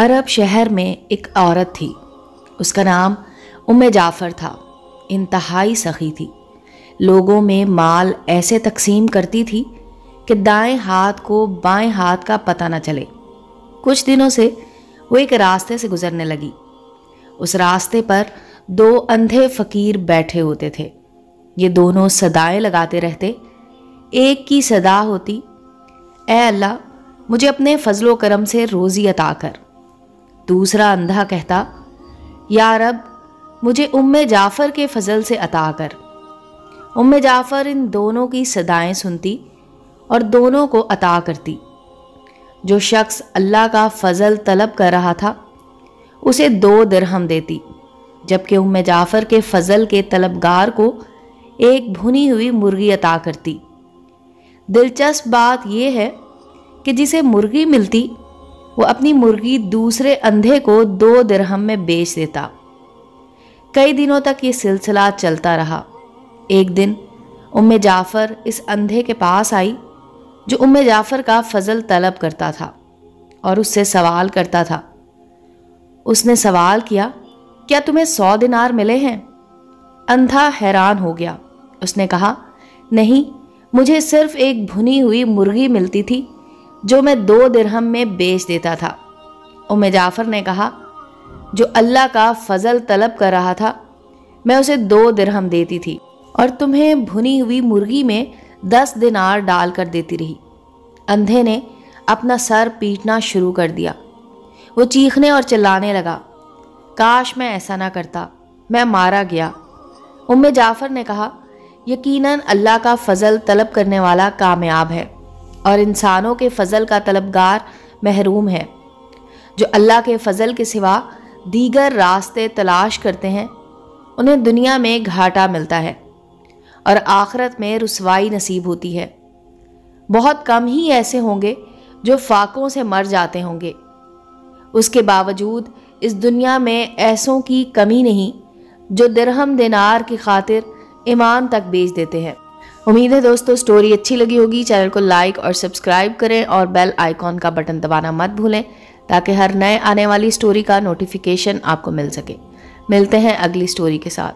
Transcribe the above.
अरब शहर में एक औरत थी। उसका नाम उम्मे जाफ़र था। इंतहाई सखी थी। लोगों में माल ऐसे तकसीम करती थी कि दाएं हाथ को बाएं हाथ का पता न चले। कुछ दिनों से वो एक रास्ते से गुजरने लगी। उस रास्ते पर दो अंधे फकीर बैठे होते थे। ये दोनों सदाएं लगाते रहते। एक की सदा होती, ए अल्लाह, मुझे अपने फजलो करम से रोज़ी अता कर। दूसरा अंधा कहता, या रब, मुझे उम्मे जाफ़र के फजल से अता कर। उम्मे जाफ़र इन दोनों की सदाएं सुनती और दोनों को अता करती। जो शख्स अल्लाह का फजल तलब कर रहा था उसे 2 दिरहम देती, जबकि उम्मे जाफ़र के फजल के तलबगार को एक भुनी हुई मुर्गी अता करती। दिलचस्प बात यह है कि जिसे मुर्गी मिलती वो अपनी मुर्गी दूसरे अंधे को 2 दिरहम में बेच देता। कई दिनों तक ये सिलसिला चलता रहा। एक दिन उम्मे जाफ़र इस अंधे के पास आई जो उम्मे जाफ़र का फजल तलब करता था और उससे सवाल करता था। उसने सवाल किया, क्या तुम्हें 100 दिनार मिले हैं? अंधा हैरान हो गया। उसने कहा, नहीं, मुझे सिर्फ एक भुनी हुई मुर्गी मिलती थी जो मैं 2 दिरहम में बेच देता था। उम्मे जाफ़र ने कहा, जो अल्लाह का फजल तलब कर रहा था मैं उसे 2 दिरहम देती थी और तुम्हें भुनी हुई मुर्गी में 10 दिनार डाल कर देती रही। अंधे ने अपना सर पीटना शुरू कर दिया। वो चीखने और चिल्लाने लगा, काश मैं ऐसा ना करता, मैं मारा गया। उम्मे जाफ़र ने कहा, यकीनन अल्लाह का फजल तलब करने वाला कामयाब है और इंसानों के फजल का तलबगार महरूम है। जो अल्लाह के फजल के सिवा दीगर रास्ते तलाश करते हैं उन्हें दुनिया में घाटा मिलता है और आखिरत में रुसवाई नसीब होती है। बहुत कम ही ऐसे होंगे जो फाकों से मर जाते होंगे। उसके बावजूद इस दुनिया में ऐसों की कमी नहीं जो दिरहम दिनार की खातिर ईमान तक बेच देते हैं। उम्मीद है दोस्तों स्टोरी अच्छी लगी होगी। चैनल को लाइक और सब्सक्राइब करें और बेल आइकॉन का बटन दबाना मत भूलें ताकि हर नए आने वाली स्टोरी का नोटिफिकेशन आपको मिल सके। मिलते हैं अगली स्टोरी के साथ।